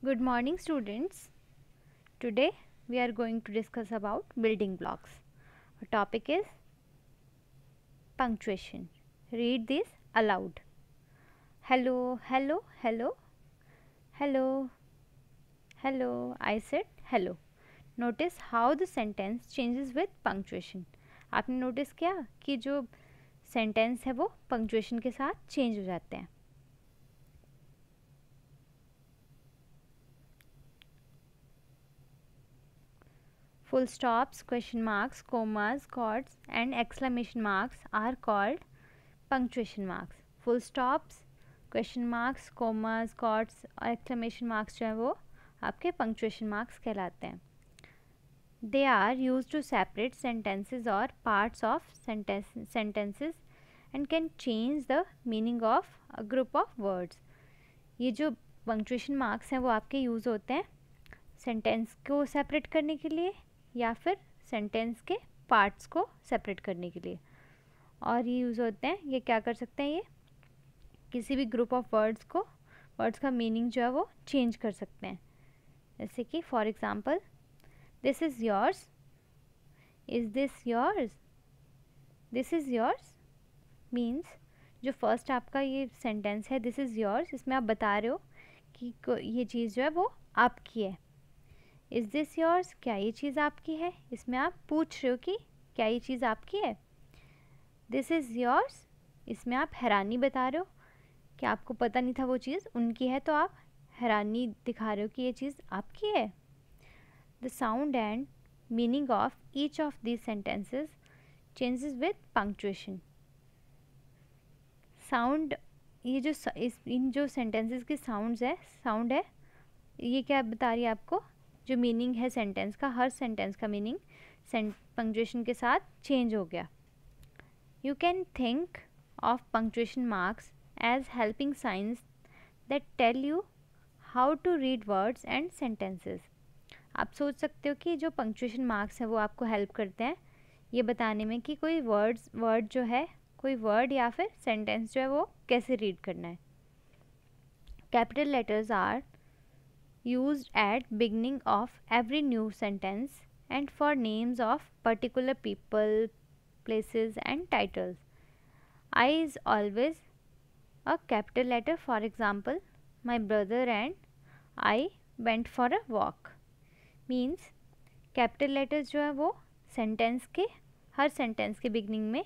Good morning, students. Today we are going to discuss about building blocks. Our topic is punctuation. Read this aloud. Hello, hello, hello, hello, hello. I said hello. Notice how the sentence changes with punctuation. आपने notice किया कि जो sentence है वो punctuation के साथ change हो जाते हैं. Full stops, question marks, commas, chords and exclamation marks are called punctuation marks. Full stops, question marks, commas, chords और exclamation marks जो है वो आपके punctuation marks कहलाते हैं. They are used to separate sentences or parts of sentences and can change the meaning of a group of words. ये जो punctuation marks हैं वो आपके यूज़ होते हैं सेंटेंस को सेपरेट करने के लिए या फिर सेंटेंस के पार्ट्स को सेपरेट करने के लिए. और ये यूज़ होते हैं, ये क्या कर सकते हैं, ये किसी भी ग्रुप ऑफ वर्ड्स का मीनिंग जो है वो चेंज कर सकते हैं. जैसे कि for example, this is yours, is this yours, this is yours means जो फर्स्ट आपका ये सेंटेंस है दिस इज़ योर्स, इसमें आप बता रहे हो कि ये चीज़ जो है वो आपकी है. इज़ दिस योर्स, क्या ये चीज़ आपकी है, इसमें आप पूछ रहे हो कि क्या ये चीज़ आपकी है. दिस इज़ योर्स, इसमें आप हैरानी बता रहे हो कि आपको पता नहीं था वो चीज़ उनकी है, तो आप हैरानी दिखा रहे हो कि ये चीज़ आपकी है. The sound and meaning of each of these sentences changes with punctuation. Sound, ये जो इन जो सेंटेंसेस की साउंड है ये क्या बता रही है आपको, जो मीनिंग है सेंटेंस का, हर सेंटेंस का मीनिंग पंक्चुएशन के साथ चेंज हो गया. You can think of punctuation marks as helping signs that tell you how to read words and sentences. आप सोच सकते हो कि जो पंक्चुएशन मार्क्स हैं वो आपको हेल्प करते हैं ये बताने में कि कोई वर्ड जो है, कोई वर्ड या फिर सेंटेंस जो है वो कैसे रीड करना है. Capital letters are used at beginning of every new sentence and for names of particular people, places and titles. I is always a capital letter. For example, my brother and I went for a walk. Means capital letters जो है वो sentence के, हर sentence के beginning में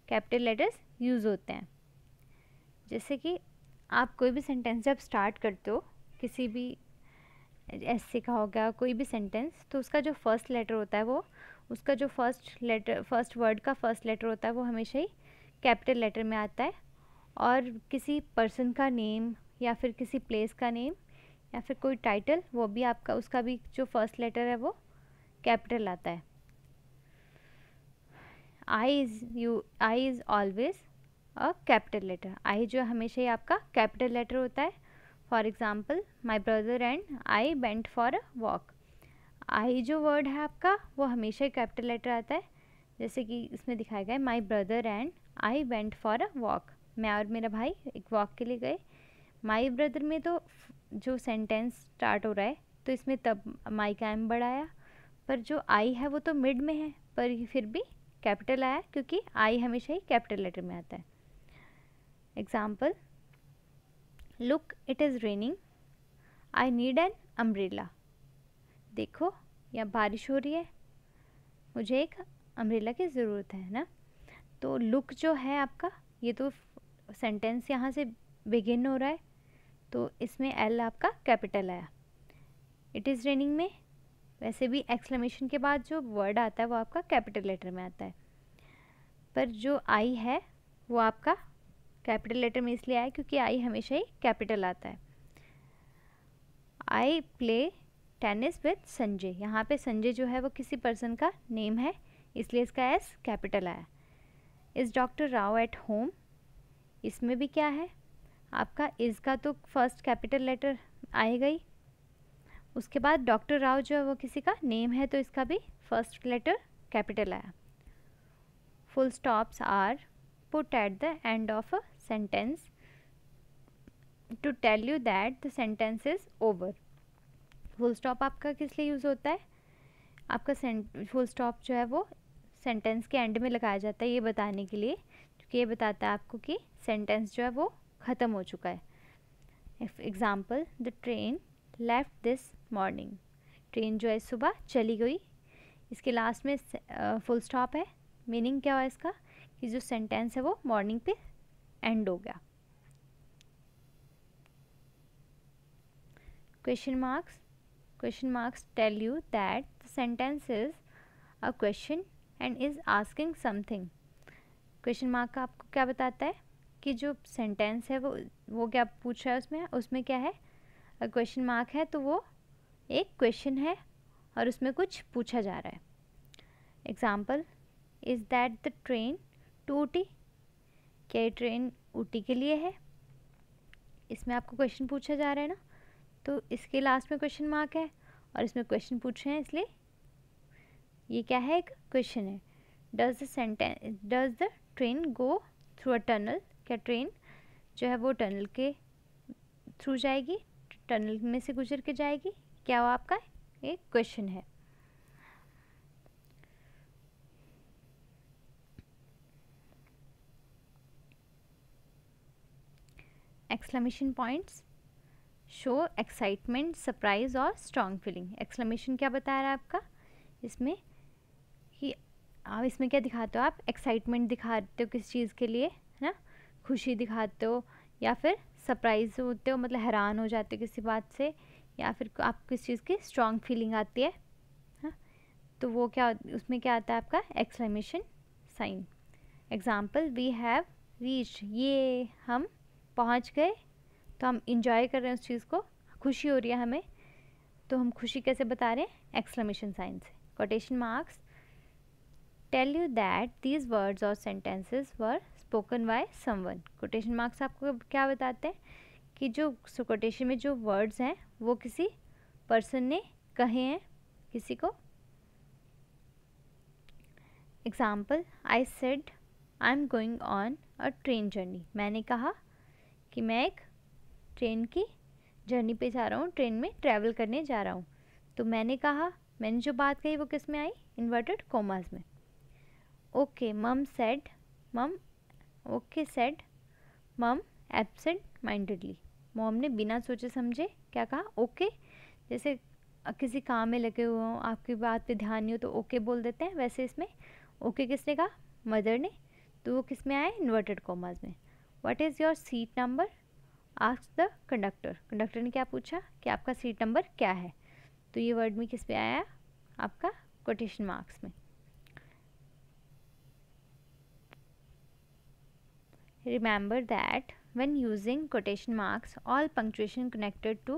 capital letters use होते हैं. जैसे कि आप कोई भी sentence जब start करते हो, किसी भी ऐसे का हो गया कोई भी सेंटेंस, तो उसका जो फर्स्ट लेटर होता है वो, उसका जो फर्स्ट वर्ड का फर्स्ट लेटर होता है वो हमेशा ही कैपिटल लेटर में आता है. और किसी पर्सन का नेम या फिर किसी प्लेस का नेम या फिर कोई टाइटल, वो भी आपका, उसका भी जो फर्स्ट लेटर है वो कैपिटल आता है. I is always a capital letter. I जो हमेशा ही आपका कैपिटल लेटर होता है. For example, my brother and I went for a walk. I जो वर्ड है आपका वो हमेशा ही कैपिटल लेटर आता है. जैसे कि इसमें दिखाया गया है, माई brother and I went for a walk. मैं और मेरा भाई एक वॉक के लिए गए. माई ब्रदर में तो जो सेंटेंस स्टार्ट हो रहा है तो इसमें तब माई का एम बड़ा आया, पर जो आई है वो तो मिड में है पर फिर भी कैपिटल आया क्योंकि आई हमेशा ही कैपिटल लेटर में आता है. Example, look it is raining, I need an umbrella. देखो या बारिश हो रही है, मुझे एक अम्ब्रेला की ज़रूरत है ना. तो लुक जो है आपका, ये तो सेंटेंस यहाँ से बिगिन हो रहा है तो इसमें एल आपका कैपिटल आया. इट इज़ रेनिंग में वैसे भी एक्सक्लेमेशन के बाद जो वर्ड आता है वो आपका कैपिटल लेटर में आता है, पर जो आई है वो आपका कैपिटल लेटर में इसलिए आया क्योंकि आई हमेशा ही कैपिटल आता है. I play tennis with Sanjay. यहाँ पे संजय जो है वो किसी पर्सन का नेम है इसलिए इसका एस कैपिटल आया. Is doctor Rao at home, इसमें भी क्या है आपका, इज़ का तो फर्स्ट कैपिटल लेटर आएगा ही, उसके बाद डॉक्टर राव जो है वो किसी का नेम है तो इसका भी फर्स्ट लेटर कैपिटल आया. Full stops are put at the end of a sentence to tell you that the sentence is over. Full stop आपका किस लिए यूज़ होता है? आपका फुल स्टॉप जो है वो सेंटेंस के एंड में लगाया जाता है ये बताने के लिए, क्योंकि ये बताता है आपको कि सेंटेंस जो है वो ख़त्म हो चुका है. Example, the train left this morning. Train जो है सुबह चली गई. इसके लास्ट में फुल स्टॉप है. मीनिंग क्या हुआ इसका कि जो सेंटेंस है वो मॉर्निंग पे एंड हो गया. Question marks tell you that the sentence is a question and is asking something. Question mark आपको क्या बताता है कि जो सेंटेंस है वो क्या पूछ रहा है उसमें क्या है. अगर क्वेश्चन मार्क है तो वो एक क्वेश्चन है और उसमें कुछ पूछा जा रहा है. Example, is that the train to Ooty. क्या ये ट्रेन ऊटी के लिए है? इसमें आपको क्वेश्चन पूछा जा रहा है ना, तो इसके लास्ट में क्वेश्चन मार्क है और इसमें क्वेश्चन पूछ रहे हैं, इसलिए ये क्या है, एक क्वेश्चन है. Does the train go through a tunnel. क्या ट्रेन जो है वो टनल के थ्रू जाएगी, टनल में से गुजर के जाएगी? क्या वो आपका एक क्वेश्चन है. Exclamation points show excitement, surprise और स्ट्रॉन्ग फीलिंग. एक्सक्लेमेशन क्या बता रहा है आपका इसमें कि आप इसमें क्या दिखाते हो, आप एक्साइटमेंट दिखाते हो किस चीज़ के लिए, है ना, खुशी दिखाते हो, या फिर सरप्राइज होते हो मतलब हैरान हो जाते हो किसी बात से, या फिर आप किस चीज़ की स्ट्रॉन्ग फीलिंग आती है. तो वो क्या उसमें क्या आता है आपका exclamation sign. Example, we have reached. ये हम पहुंच गए, तो हम इंजॉय कर रहे हैं उस चीज़ को, खुशी हो रही है हमें, तो हम खुशी कैसे बता रहे हैं, एक्सक्लेमेशन साइन से. Quotation marks tell you that these words और sentences were spoken by someone. Quotation marks आपको क्या बताते हैं कि जो कोटेशन में जो वर्ड्स हैं वो किसी पर्सन ने कहे हैं किसी को. Example, I said I am going on a train journey. मैंने कहा कि मैं एक ट्रेन की जर्नी पे जा रहा हूँ, ट्रेन में ट्रैवल करने जा रहा हूँ. तो मैंने कहा, मैंने जो बात कही वो किस में आई, इन्वर्टेड कॉमास में. ओके मम सेड, मम ओके सेड मम एब्सेंट माइंडेडली. मॉम ने बिना सोचे समझे क्या कहा, ओके. जैसे किसी काम में लगे हुए हों, आपकी बात पे ध्यान नहीं हो तो ओके बोल देते हैं, वैसे इसमें ओके किसने कहा, मदर ने. तो वो किस में आया, इन्वर्टेड कॉमास में. What is your seat number, ask the conductor. Conductor ने क्या पूछा कि आपका सीट नंबर क्या है. तो ये वर्ड में किस पे आया, आपका कोटेशन मार्क्स में. Remember that when using quotation marks, all punctuation connected to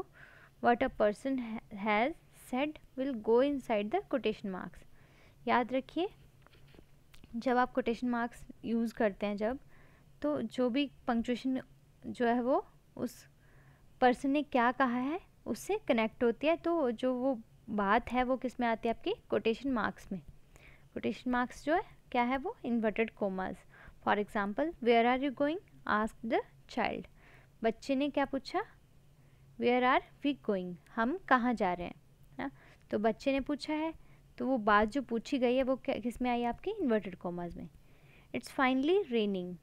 what a person has said will go inside the quotation marks. याद रखिए जब आप quotation marks यूज़ करते हैं जब, तो जो भी punctuation जो है वो उस पर्सन ने क्या कहा है उससे कनेक्ट होती है, तो जो वो बात है वो किस में आती है, आपकी कोटेशन मार्क्स में. कोटेशन मार्क्स जो है क्या है वो inverted commas. For example, where are you going, ask the child. बच्चे ने क्या पूछा, वेयर आर वी गोइंग, हम कहाँ जा रहे हैं ना. तो बच्चे ने पूछा है, तो वो बात जो पूछी गई है वो किस में आई, आपकी इन्वर्टेड कोमास में. इट्स फाइनली रेनिंग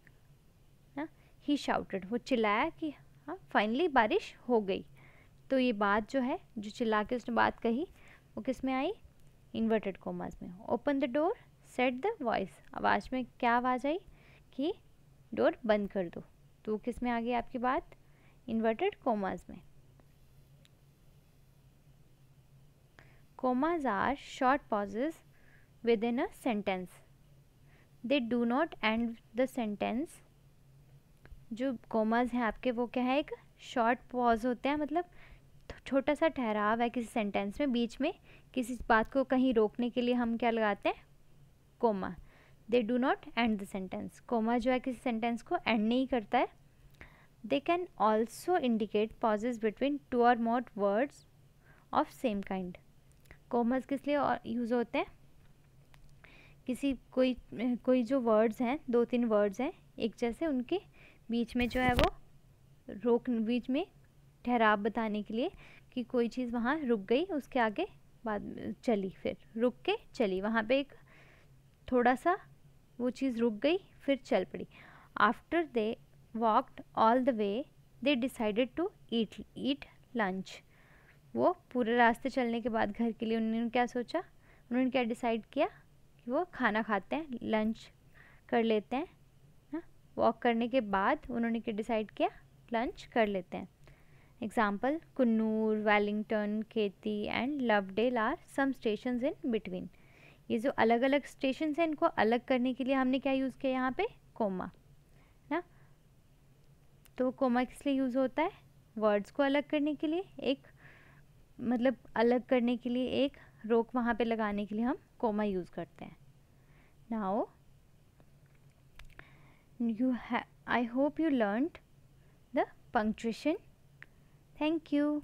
ना, ही शाउटेड, वो चिल्लाया कि हाँ फाइनली बारिश हो गई. तो ये बात जो है जो चिल्ला के उसने बात कही वो किस में आई, इन्वर्टेड कोमास में. Open the door said the voice. आवाज़ में क्या आवाज़ आई कि डोर बंद कर दो. तो किस में आ गई आपकी बात, इन्वर्टेड कोमास में. Commas are short pauses within a sentence. They do not end the sentence. जो कोमास हैं आपके वो क्या है, एक शॉर्ट पॉज होते हैं, मतलब छोटा सा ठहराव है किसी सेंटेंस में, बीच में किसी बात को कहीं रोकने के लिए हम क्या लगाते हैं, comma. They do not end the sentence. Comma जो है किसी सेंटेंस को एंड नहीं करता है. They can also indicate pauses between two और more words of same kind. Commas किस लिए यूज़ होते हैं, किसी कोई जो वर्ड्स हैं, 2-3 वर्ड्स हैं एक जैसे, उनके बीच में जो है वो बीच में ठहराव बताने के लिए कि कोई चीज़ वहाँ रुक गई, उसके आगे बाद में चली, फिर रुक के चली, वहाँ पे एक थोड़ा सा वो चीज़ रुक गई फिर चल पड़ी। After they walked all the way they decided to eat lunch. वो पूरे रास्ते चलने के बाद घर के लिए उन्होंने क्या सोचा, उन्होंने क्या डिसाइड किया कि वो खाना खाते हैं, लंच कर लेते हैं। हाँ, वॉक करने के बाद उन्होंने क्या डिसाइड किया, लंच कर लेते हैं। Example, Coonoor, Wellington, Ketti and Lovedale are some stations in between. ये जो अलग अलग स्टेशन हैं इनको अलग करने के लिए हमने क्या यूज़ किया यहाँ पे, कोमा ना। तो कोमा किस लिए यूज़ होता है, वर्ड्स को अलग करने के लिए, एक मतलब अलग करने के लिए, एक रोक वहाँ पे लगाने के लिए हम कोमा यूज़ करते हैं। Now I hope you learned the punctuation. Thank you.